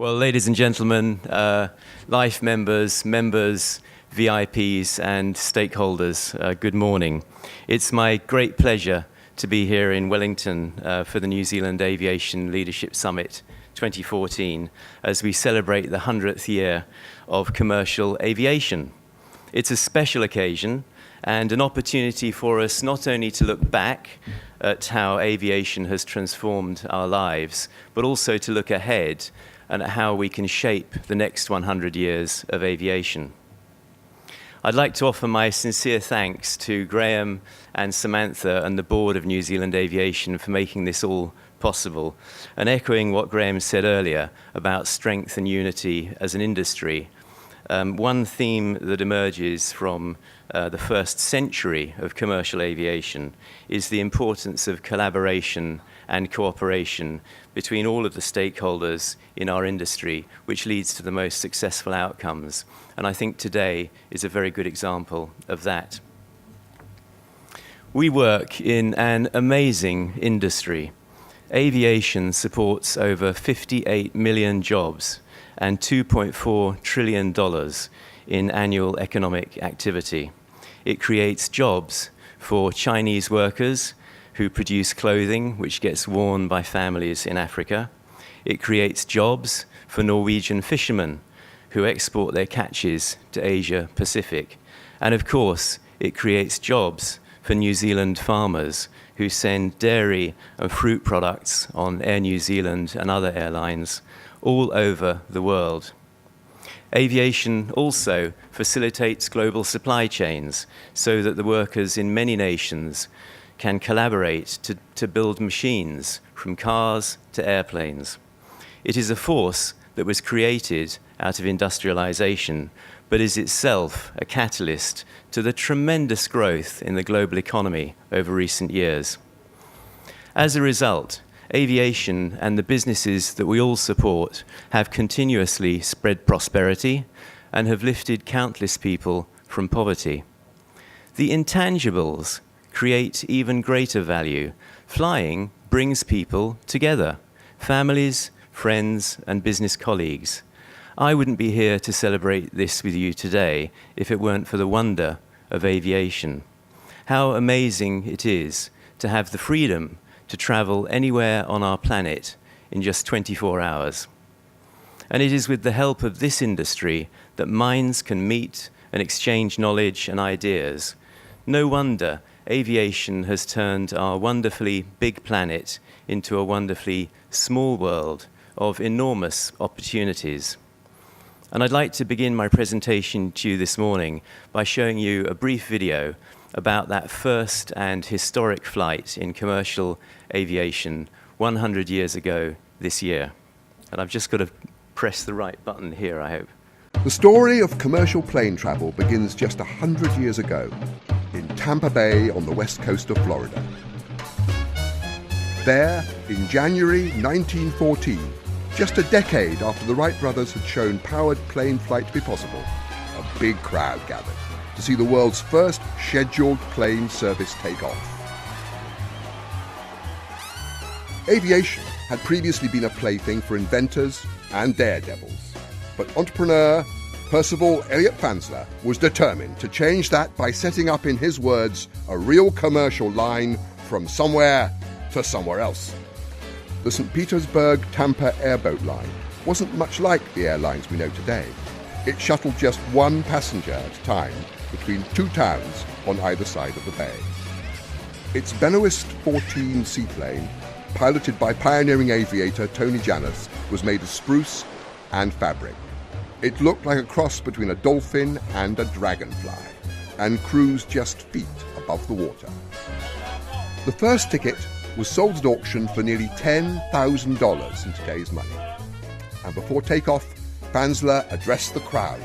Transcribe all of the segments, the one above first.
Well, ladies and gentlemen, life members, VIPs, and stakeholders, good morning. It's my great pleasure to be here in Wellington for the New Zealand Aviation Leadership Summit 2014 as we celebrate the 100th year of commercial aviation. It's a special occasion and an opportunity for us not only to look back at how aviation has transformed our lives, but also to look ahead and at how we can shape the next 100 years of aviation. I'd like to offer my sincere thanks to Graham and Samantha and the board of New Zealand Aviation for making this all possible, and echoing what Graham said earlier about strength and unity as an industry. One theme that emerges from the first century of commercial aviation is the importance of collaboration and cooperation between all of the stakeholders in our industry, which leads to the most successful outcomes. And I think today is a very good example of that. We work in an amazing industry. Aviation supports over 58 million jobs and $2.4 trillion in annual economic activity. It creates jobs for Chinese workers who produce clothing which gets worn by families in Africa. It creates jobs for Norwegian fishermen who export their catches to Asia Pacific. And of course, it creates jobs for New Zealand farmers who send dairy and fruit products on Air New Zealand and other airlines all over the world. Aviation also facilitates global supply chains so that the workers in many nations can collaborate to build machines from cars to airplanes. It is a force that was created out of industrialization, but is itself a catalyst to the tremendous growth in the global economy over recent years. As a result, aviation and the businesses that we all support have continuously spread prosperity and have lifted countless people from poverty. The intangibles create even greater value. Flying brings people together, families, friends, and business colleagues. I wouldn't be here to celebrate this with you today if it weren't for the wonder of aviation. How amazing it is to have the freedom to travel anywhere on our planet in just 24 hours. And it is with the help of this industry that minds can meet and exchange knowledge and ideas. No wonder aviation has turned our wonderfully big planet into a wonderfully small world of enormous opportunities. And I'd like to begin my presentation to you this morning by showing you a brief video about that first and historic flight in commercial aviation 100 years ago this year. And I've just got to press the right button here, I hope. The story of commercial plane travel begins just 100 years ago in Tampa Bay on the west coast of Florida. There, in January 1914, just a decade after the Wright brothers had shown powered plane flight to be possible, a big crowd gathered to see the world's first scheduled plane service take off. Aviation had previously been a plaything for inventors and daredevils, but entrepreneur Percival Elliott Fansler was determined to change that by setting up, in his words, a real commercial line from somewhere to somewhere else. The St. Petersburg-Tampa airboat line wasn't much like the airlines we know today. It shuttled just one passenger at a time between two towns on either side of the bay. Its Benoist 14 seaplane, piloted by pioneering aviator Tony Janus, was made of spruce and fabric. It looked like a cross between a dolphin and a dragonfly, and cruised just feet above the water. The first ticket was sold at auction for nearly $10,000 in today's money. And before takeoff, Fansler addressed the crowd.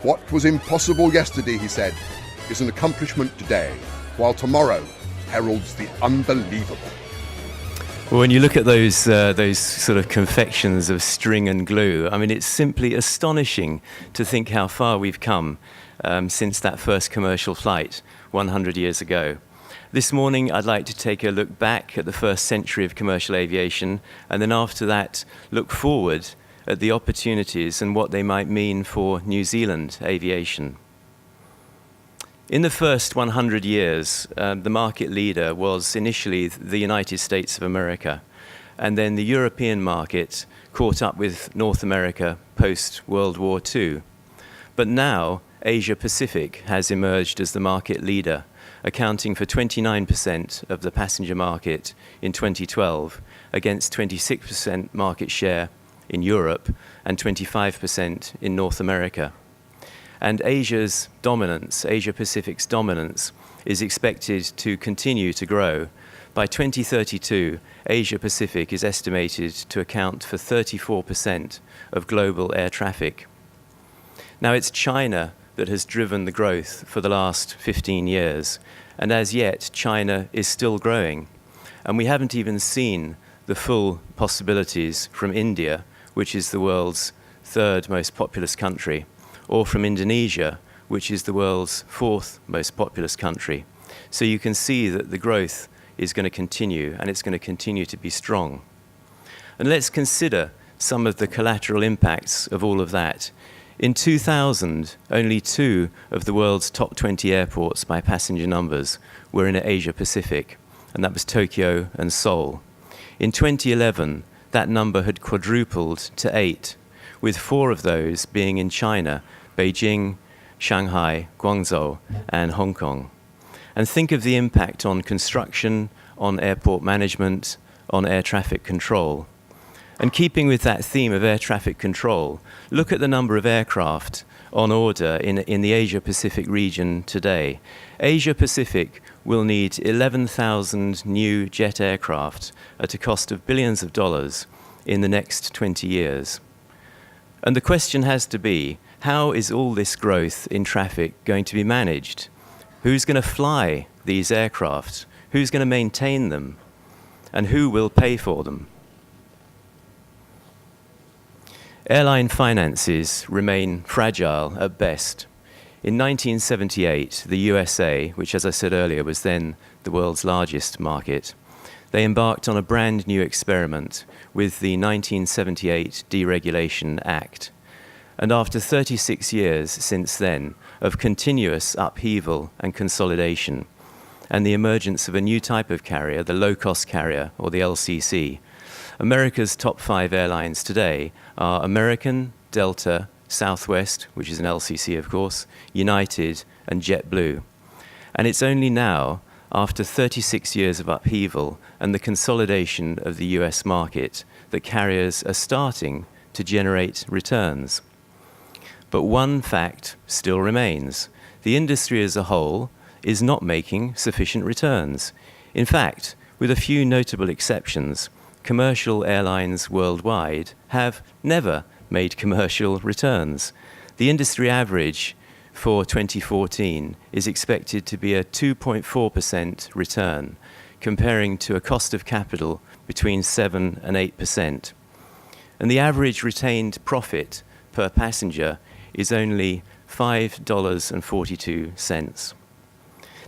"What was impossible yesterday," he said, "is an accomplishment today, while tomorrow heralds the unbelievable." Well, when you look at those sort of confections of string and glue, I mean, it's simply astonishing to think how far we've come since that first commercial flight 100 years ago. This morning, I'd like to take a look back at the first century of commercial aviation, and then after that, look forward at the opportunities and what they might mean for New Zealand aviation. In the first 100 years, the market leader was initially the United States of America, and then the European market caught up with North America post-World War II. But now, Asia-Pacific has emerged as the market leader, accounting for 29% of the passenger market in 2012, against 26% market share in Europe and 25% in North America. And Asia's dominance, Asia-Pacific's dominance, is expected to continue to grow. By 2032, Asia-Pacific is estimated to account for 34% of global air traffic. Now, it's China that has driven the growth for the last 15 years, and as yet, China is still growing. And we haven't even seen the full possibilities from India, which is the world's third most populous country, or from Indonesia, which is the world's fourth most populous country. So you can see that the growth is going to continue, and it's going to continue to be strong. And let's consider some of the collateral impacts of all of that. In 2000, only 2 of the world's top 20 airports by passenger numbers were in Asia Pacific, and that was Tokyo and Seoul. In 2011, that number had quadrupled to 8, with 4 of those being in China: Beijing, Shanghai, Guangzhou, and Hong Kong. And think of the impact on construction, on airport management, on air traffic control. And keeping with that theme of air traffic control, look at the number of aircraft on order in the Asia-Pacific region today. Asia-Pacific will need 11,000 new jet aircraft at a cost of billions of dollars in the next 20 years. And the question has to be, how is all this growth in traffic going to be managed? Who's going to fly these aircraft? Who's going to maintain them? And who will pay for them? Airline finances remain fragile at best. In 1978, the USA, which, as I said earlier, was then the world's largest market, they embarked on a brand new experiment with the 1978 Deregulation Act. And after 36 years since then of continuous upheaval and consolidation, and the emergence of a new type of carrier, the low-cost carrier, or the LCC, America's top 5 airlines today are American, Delta, Southwest, which is an LCC of course, United, and JetBlue. And it's only now, after 36 years of upheaval and the consolidation of the US market, that carriers are starting to generate returns. But one fact still remains. The industry as a whole is not making sufficient returns. In fact, with a few notable exceptions, commercial airlines worldwide have never made commercial returns. The industry average for 2014 is expected to be a 2.4% return, comparing to a cost of capital between 7 and 8%. And the average retained profit per passenger is only $5.42.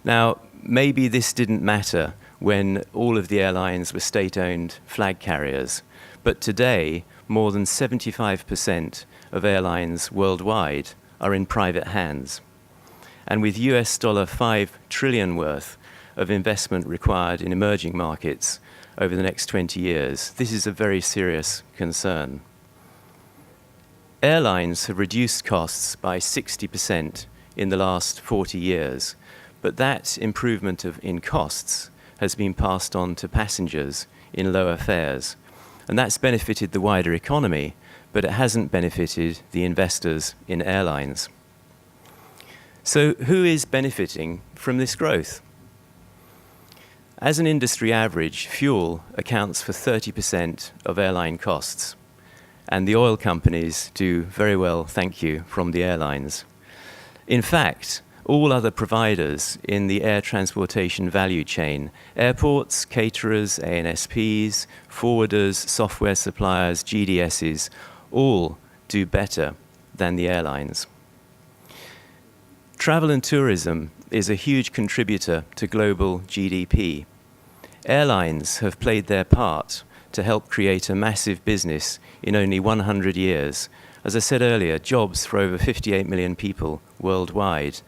Now, maybe this didn't matter when all of the airlines were state-owned flag carriers, but today, more than 75% of airlines worldwide are in private hands. And with $5 trillion worth of investment required in emerging markets over the next 20 years, this is a very serious concern. Airlines have reduced costs by 60% in the last 40 years, but that improvement in costs has been passed on to passengers in lower fares. And that's benefited the wider economy, but it hasn't benefited the investors in airlines. So who is benefiting from this growth? As an industry average, fuel accounts for 30% of airline costs. And the oil companies do very well, thank you, from the airlines. In fact, all other providers in the air transportation value chain, airports, caterers, ANSPs, forwarders, software suppliers, GDSs, all do better than the airlines. Travel and tourism is a huge contributor to global GDP. Airlines have played their part to help create a massive business in only 100 years. As I said earlier, jobs for over 58 million people worldwide,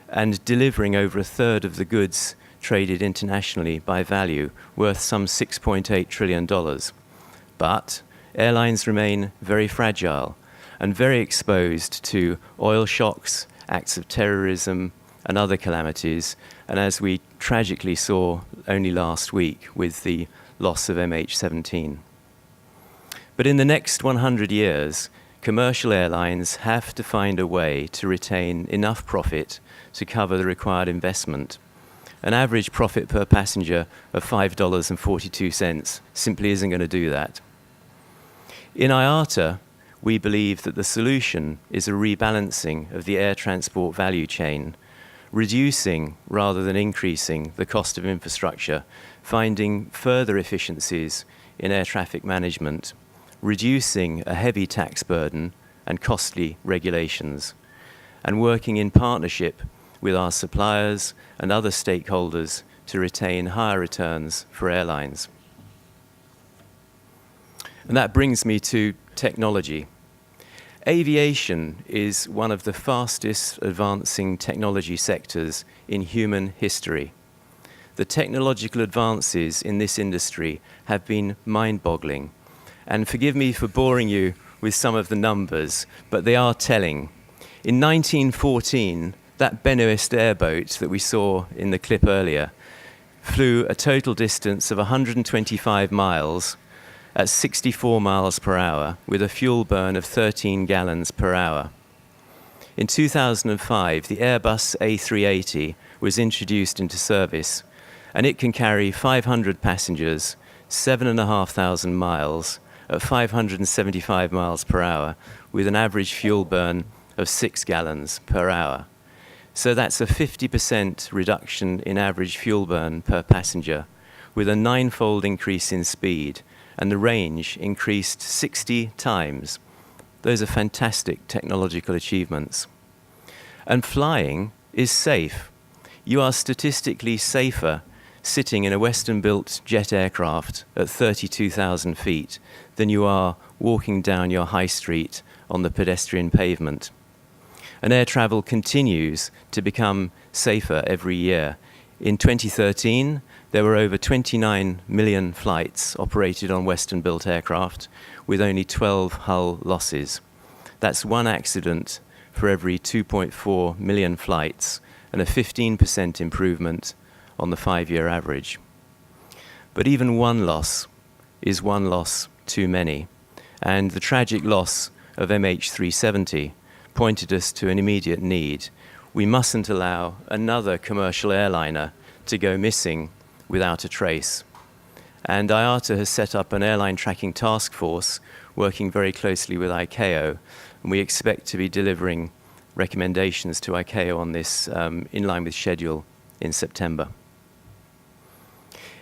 and delivering over a third of the goods traded internationally by value, worth some $6.8 trillion. But airlines remain very fragile and very exposed to oil shocks, acts of terrorism, and other calamities, and as we tragically saw only last week with the loss of MH17. But in the next 100 years, commercial airlines have to find a way to retain enough profit to cover the required investment. An average profit per passenger of $5.42 simply isn't going to do that. In IATA, we believe that the solution is a rebalancing of the air transport value chain, reducing rather than increasing the cost of infrastructure, finding further efficiencies in air traffic management, reducing a heavy tax burden and costly regulations, and working in partnership with our suppliers and other stakeholders to retain higher returns for airlines. And that brings me to technology. Aviation is one of the fastest advancing technology sectors in human history. The technological advances in this industry have been mind-boggling. And forgive me for boring you with some of the numbers, but they are telling. In 1914, that Benoist airboat that we saw in the clip earlier flew a total distance of 125 miles at 64 miles per hour with a fuel burn of 13 gallons per hour. In 2005, the Airbus A380 was introduced into service, and it can carry 500 passengers, 7,500 miles at 575 miles per hour with an average fuel burn of 6 gallons per hour. So that's a 50% reduction in average fuel burn per passenger, with a 9-fold increase in speed, and the range increased 60 times. Those are fantastic technological achievements. And flying is safe. You are statistically safer sitting in a Western-built jet aircraft at 32,000 feet than you are walking down your high street on the pedestrian pavement. And air travel continues to become safer every year. In 2013, there were over 29 million flights operated on Western-built aircraft with only 12 hull losses. That's one accident for every 2.4 million flights and a 15% improvement on the 5-year average. But even one loss is one loss too many. And the tragic loss of MH370 pointed us to an immediate need. We mustn't allow another commercial airliner to go missing without a trace. And IATA has set up an airline tracking task force working very closely with ICAO, and we expect to be delivering recommendations to ICAO on this in line with schedule in September.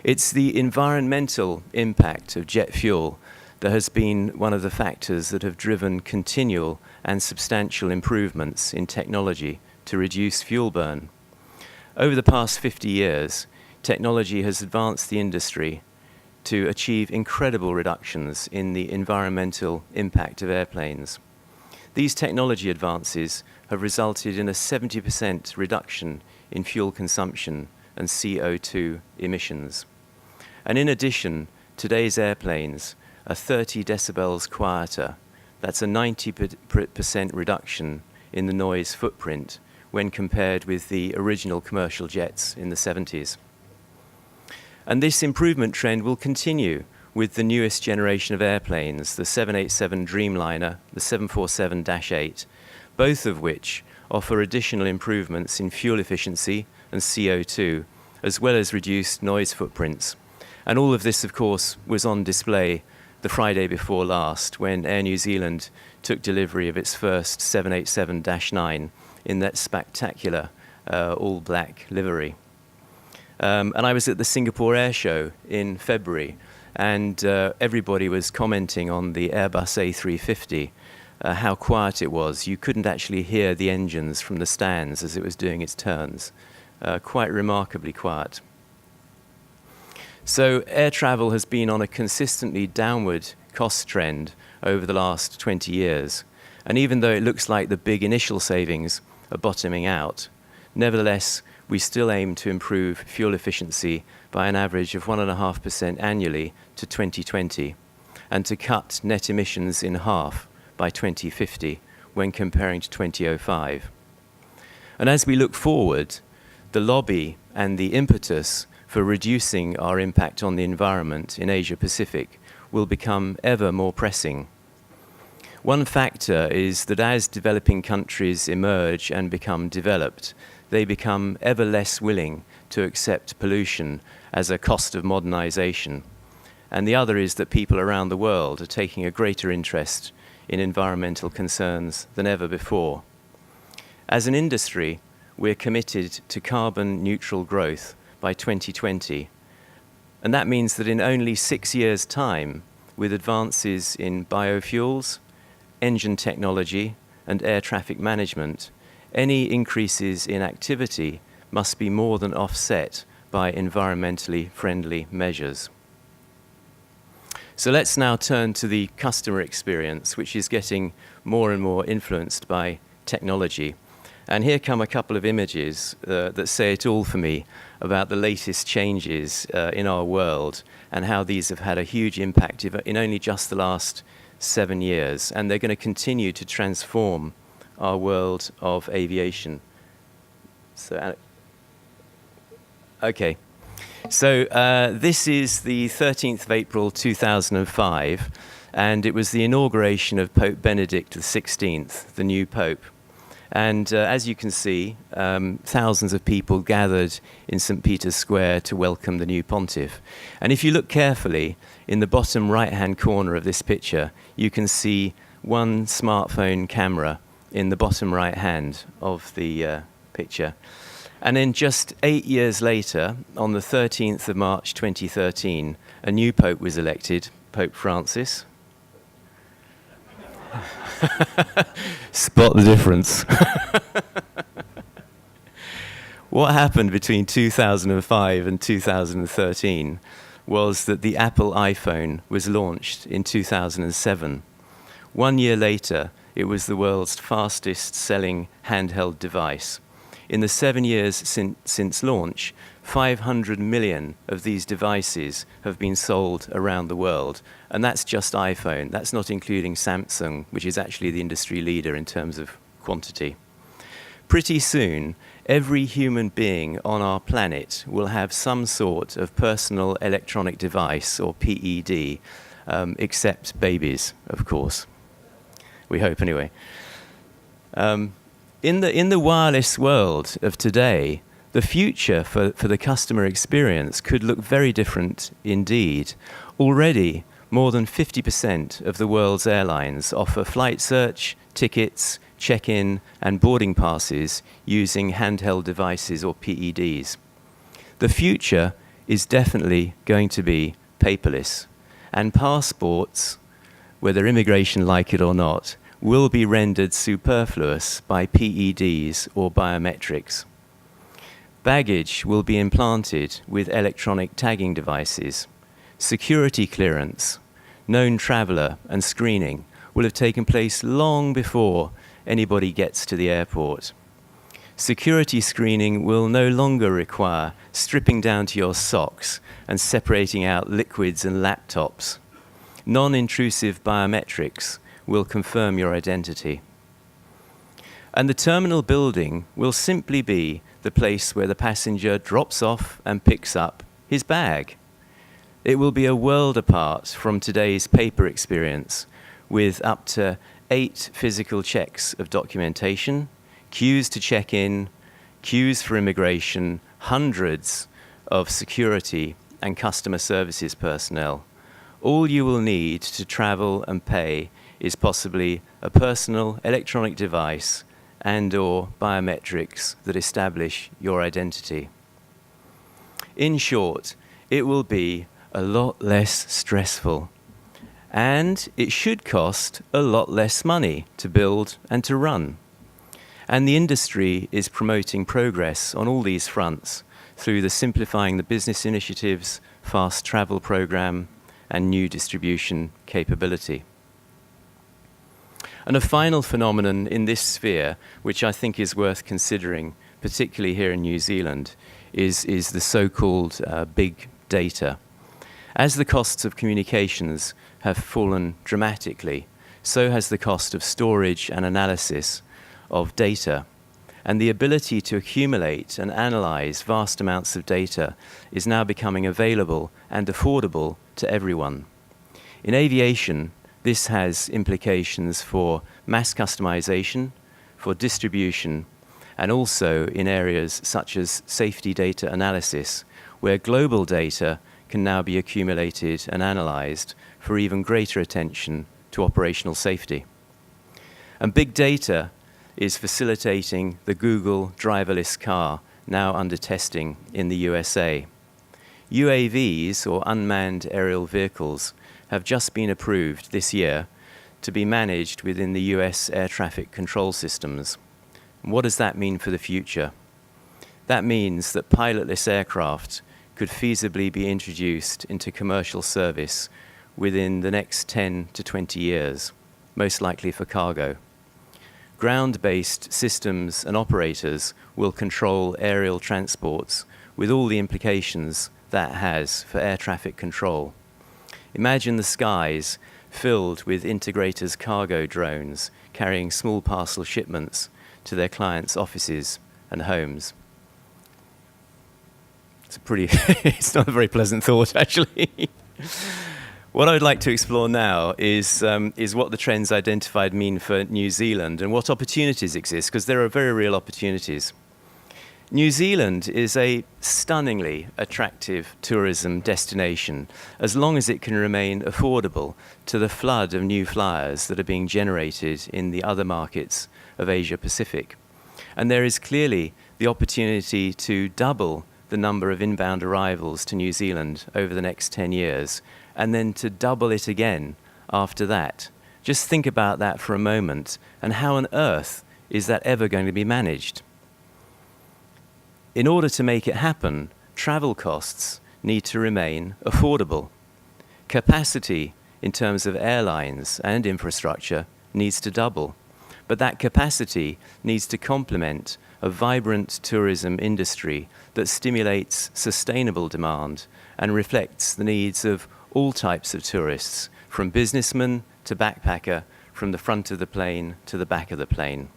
It's the environmental impact of jet fuel that has been one of the factors that have driven continual and substantial improvements in technology to reduce fuel burn. Over the past 50 years, technology has advanced the industry to achieve incredible reductions in the environmental impact of airplanes. These technology advances have resulted in a 70% reduction in fuel consumption and CO2 emissions. And in addition, today's airplanes are 30 decibels quieter. That's a 90% reduction in the noise footprint when compared with the original commercial jets in the 70s. And this improvement trend will continue with the newest generation of airplanes, the 787 Dreamliner, the 747-8, both of which offer additional improvements in fuel efficiency and CO2, as well as reduced noise footprints. And all of this, of course, was on display the Friday before last when Air New Zealand took delivery of its first 787-9 in that spectacular all-black livery. And I was at the Singapore Air Show in February, and everybody was commenting on the Airbus A350, how quiet it was. You couldn't actually hear the engines from the stands as it was doing its turns. quite remarkably quiet. So air travel has been on a consistently downward cost trend over the last 20 years. And even though it looks like the big initial savings are bottoming out, nevertheless, we still aim to improve fuel efficiency by an average of 1.5% annually to 2020, and to cut net emissions in half by 2050 when comparing to 2005. And as we look forward, the lobby and the impetus for reducing our impact on the environment in Asia Pacific will become ever more pressing. One factor is that as developing countries emerge and become developed, they become ever less willing to accept pollution as a cost of modernization. And the other is that people around the world are taking a greater interest in environmental concerns than ever before. As an industry, we're committed to carbon neutral growth by 2020. And that means that in only 6 years' time, with advances in biofuels, engine technology, and air traffic management, any increases in activity must be more than offset by environmentally friendly measures. So let's now turn to the customer experience, which is getting more and more influenced by technology. And here come a couple of images that say it all for me about the latest changes in our world and how these have had a huge impact in only just the last 7 years. And they're going to continue to transform our world of aviation. So, okay. So this is the 13th of April 2005, and it was the inauguration of Pope Benedict XVI, the new Pope. And as you can see, thousands of people gathered in St. Peter's Square to welcome the new pontiff. And if you look carefully, in the bottom right-hand corner of this picture, you can see one smartphone camera in the bottom right-hand of the picture. And then just 8 years later, on the 13th of March 2013, a new pope was elected, Pope Francis. Spot the difference. What happened between 2005 and 2013 was that the Apple iPhone was launched in 2007. 1 year later, it was the world's fastest selling handheld device. In the 7 years since launch, 500 million of these devices have been sold around the world. And that's just iPhone. That's not including Samsung, which is actually the industry leader in terms of quantity. Pretty soon, every human being on our planet will have some sort of personal electronic device, or PED, except babies, of course. We hope, anyway. In the wireless world of today, the future for the customer experience could look very different indeed. Already, more than 50% of the world's airlines offer flight search, tickets, check-in, and boarding passes using handheld devices or PEDs. The future is definitely going to be paperless, and passports, whether immigration like it or not, will be rendered superfluous by PEDs or biometrics. Baggage will be implanted with electronic tagging devices. Security clearance, known traveller, and screening will have taken place long before anybody gets to the airport. Security screening will no longer require stripping down to your socks and separating out liquids and laptops. Non-intrusive biometrics will confirm your identity. And the terminal building will simply be the place where the passenger drops off and picks up his bag. It will be a world apart from today's paper experience, with up to 8 physical checks of documentation, queues to check in, queues for immigration, hundreds of security and customer services personnel. All you will need to travel and pay is possibly a personal electronic device and/or biometrics that establish your identity. In short, it will be a lot less stressful, and it should cost a lot less money to build and to run. And the industry is promoting progress on all these fronts through the Simplifying the Business initiatives, Fast Travel Programme, and new distribution capability. And a final phenomenon in this sphere, which I think is worth considering, particularly here in New Zealand, is the so-called big data. As the costs of communications have fallen dramatically, so has the cost of storage and analysis of data. And the ability to accumulate and analyze vast amounts of data is now becoming available and affordable to everyone. In aviation, this has implications for mass customization, for distribution, and also in areas such as safety data analysis, where global data can now be accumulated and analyzed for even greater attention to operational safety. And big data is facilitating the Google driverless car now under testing in the USA. UAVs, or unmanned aerial vehicles, have just been approved this year to be managed within the US air traffic control systems. And what does that mean for the future? That means that pilotless aircraft could feasibly be introduced into commercial service within the next 10 to 20 years, most likely for cargo. Ground-based systems and operators will control aerial transports with all the implications that has for air traffic control. Imagine the skies filled with integrators' cargo drones carrying small parcel shipments to their clients' offices and homes. It's not a very pleasant thought, actually. What I would like to explore now is what the trends identified mean for New Zealand and what opportunities exist, because there are very real opportunities. New Zealand is a stunningly attractive tourism destination, as long as it can remain affordable to the flood of new flyers that are being generated in the other markets of Asia Pacific. And there is clearly the opportunity to double the number of inbound arrivals to New Zealand over the next 10 years, and then to double it again after that. Just think about that for a moment, and how on earth is that ever going to be managed? In order to make it happen, travel costs need to remain affordable. Capacity in terms of airlines and infrastructure needs to double, but that capacity needs to complement a vibrant tourism industry that stimulates sustainable demand and reflects the needs of all types of tourists, from businessman to backpacker, from the front of the plane to the back of the plane.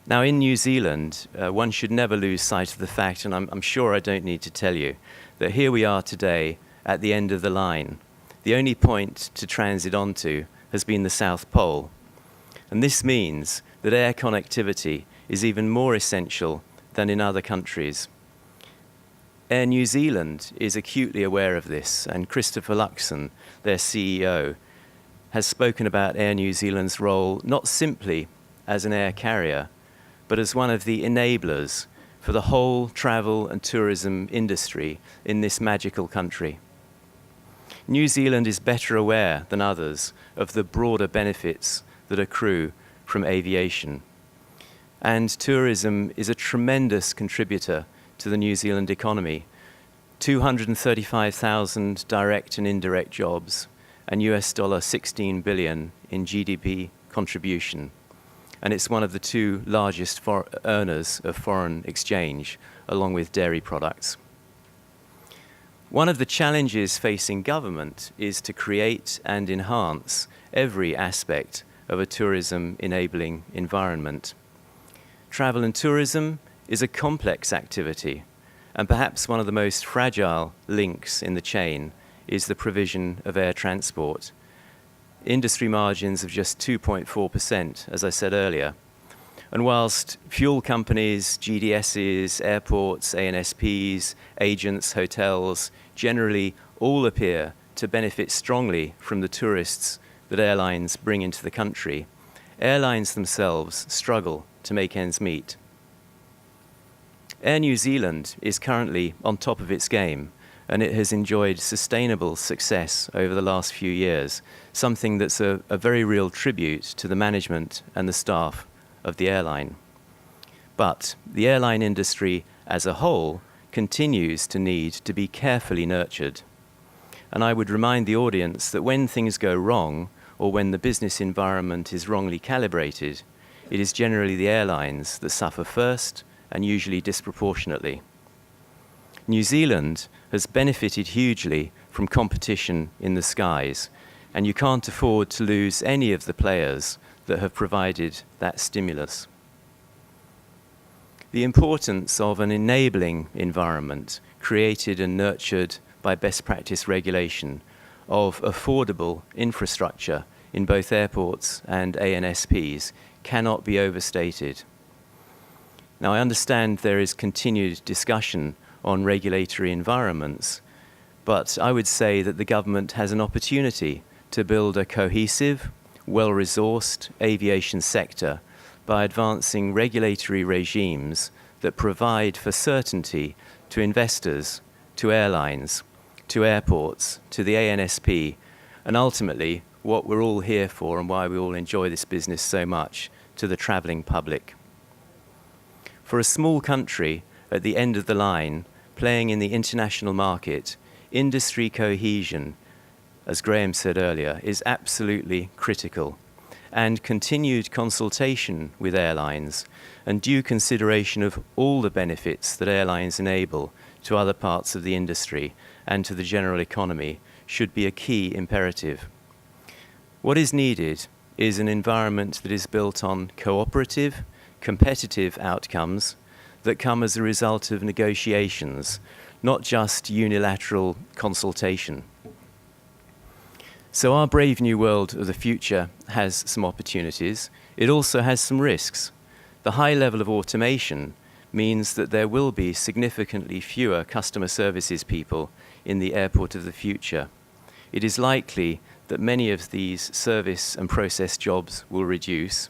Now, in New Zealand, one should never lose sight of the fact, and I'm sure I don't need to tell you, that here we are today at the end of the line. The only point to transit onto has been the South Pole. And this means that air connectivity is even more essential than in other countries. Air New Zealand is acutely aware of this, and Christopher Luxon, their CEO, has spoken about Air New Zealand's role not simply as an air carrier, but as one of the enablers for the whole travel and tourism industry in this magical country. New Zealand is better aware than others of the broader benefits that accrue from aviation. And tourism is a tremendous contributor to the New Zealand economy. 235,000 direct and indirect jobs, and $16 billion in GDP contribution. And it's one of the two largest earners of foreign exchange, along with dairy products. One of the challenges facing government is to create and enhance every aspect of a tourism-enabling environment. Travel and tourism is a complex activity, and perhaps one of the most fragile links in the chain is the provision of air transport. Industry margins of just 2.4%, as I said earlier. And whilst fuel companies, GDSs, airports, ANSPs, agents, hotels, generally all appear to benefit strongly from the tourists that airlines bring into the country, airlines themselves struggle to make ends meet. Air New Zealand is currently on top of its game, and it has enjoyed sustainable success over the last few years, something that's a very real tribute to the management and the staff of the airline. But the airline industry as a whole continues to need to be carefully nurtured. And I would remind the audience that when things go wrong, or when the business environment is wrongly calibrated, it is generally the airlines that suffer first and usually disproportionately. New Zealand has benefited hugely from competition in the skies, and you can't afford to lose any of the players that have provided that stimulus. The importance of an enabling environment created and nurtured by best practice regulation of affordable infrastructure in both airports and ANSPs cannot be overstated. Now, I understand there is continued discussion on regulatory environments, but I would say that the government has an opportunity to build a cohesive, well-resourced aviation sector by advancing regulatory regimes that provide for certainty to investors, to airlines, to airports, to the ANSP, and ultimately what we're all here for and why we all enjoy this business so much, to the travelling public. For a small country at the end of the line, playing in the international market, industry cohesion, as Graham said earlier, is absolutely critical. And continued consultation with airlines and due consideration of all the benefits that airlines enable to other parts of the industry and to the general economy should be a key imperative. What is needed is an environment that is built on cooperative, competitive outcomes that come as a result of negotiations, not just unilateral consultation. So our brave new world of the future has some opportunities. It also has some risks. The high level of automation means that there will be significantly fewer customer services people in the airport of the future. It is likely that many of these service and process jobs will reduce,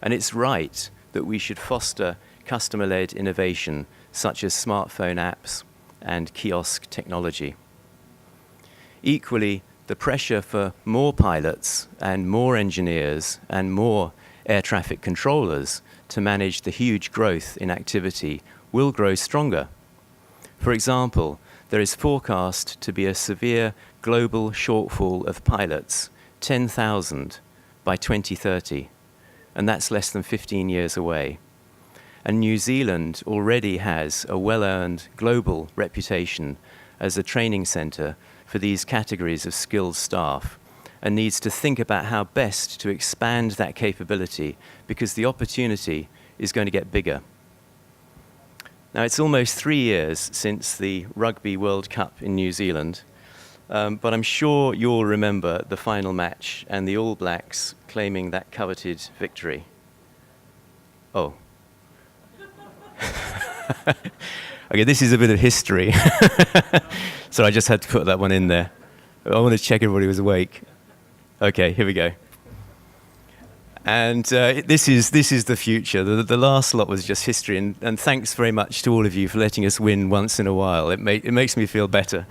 and it's right that we should foster customer-led innovation such as smartphone apps and kiosk technology. Equally, the pressure for more pilots and more engineers and more air traffic controllers to manage the huge growth in activity will grow stronger. For example, there is forecast to be a severe global shortfall of pilots, 10,000 by 2030, and that's less than 15 years away. And New Zealand already has a well-earned global reputation as a training centre for these categories of skilled staff, and needs to think about how best to expand that capability, because the opportunity is going to get bigger. Now, it's almost 3 years since the Rugby World Cup in New Zealand, but I'm sure you'll remember the final match and the All Blacks claiming that coveted victory. Oh. Okay, this is a bit of history. So I just had to put that one in there. I want to check everybody was awake. Okay, here we go. And this is the future. The last lot was just history, and thanks very much to all of you for letting us win once in a while. It makes me feel better.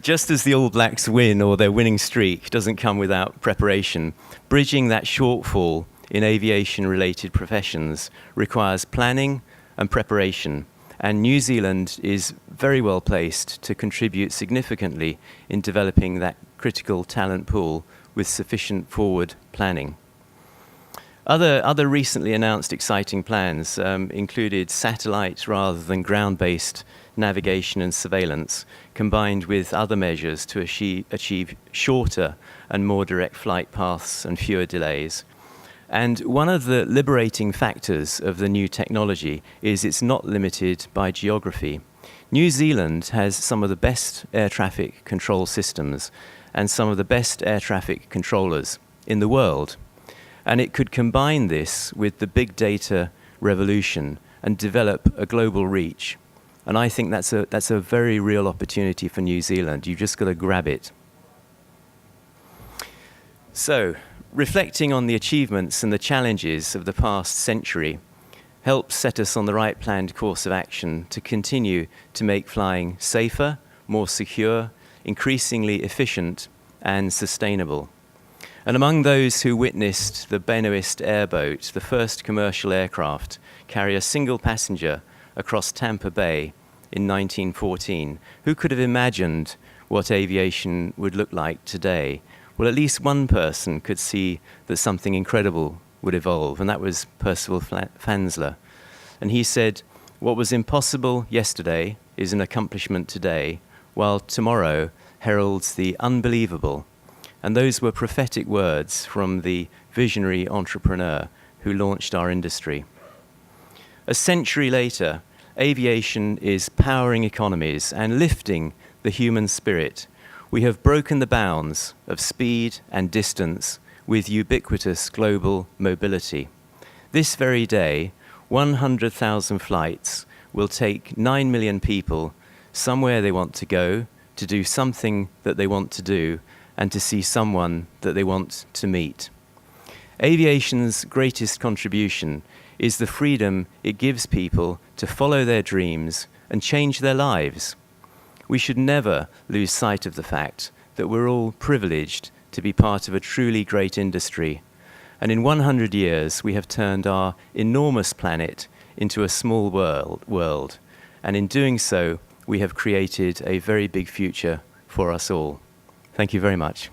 Just as the All Blacks win, or their winning streak, doesn't come without preparation, bridging that shortfall in aviation-related professions requires planning and preparation. And New Zealand is very well placed to contribute significantly in developing that critical talent pool with sufficient forward planning. Other recently announced exciting plans included satellite rather than ground-based navigation and surveillance, combined with other measures to achieve shorter and more direct flight paths and fewer delays. And one of the liberating factors of the new technology is it's not limited by geography. New Zealand has some of the best air traffic control systems and some of the best air traffic controllers in the world. And it could combine this with the big data revolution and develop a global reach. And I think that's a very real opportunity for New Zealand. You've just got to grab it. So, reflecting on the achievements and the challenges of the past century helps set us on the right planned course of action to continue to make flying safer, more secure, increasingly efficient and sustainable. And among those who witnessed the Benoist airboat, the first commercial aircraft, carry a single passenger across Tampa Bay in 1914, who could have imagined what aviation would look like today? Well, at least one person could see that something incredible would evolve, and that was Percival Fansler. And he said, "What was impossible yesterday is an accomplishment today, while tomorrow heralds the unbelievable." And those were prophetic words from the visionary entrepreneur who launched our industry. A century later, aviation is powering economies and lifting the human spirit. We have broken the bounds of speed and distance with ubiquitous global mobility. This very day, 100,000 flights will take 9 million people somewhere they want to go, to do something that they want to do, and to see someone that they want to meet. Aviation's greatest contribution is the freedom it gives people to follow their dreams and change their lives. We should never lose sight of the fact that we're all privileged to be part of a truly great industry. And in 100 years, we have turned our enormous planet into a small world. And in doing so, we have created a very big future for us all. Thank you very much.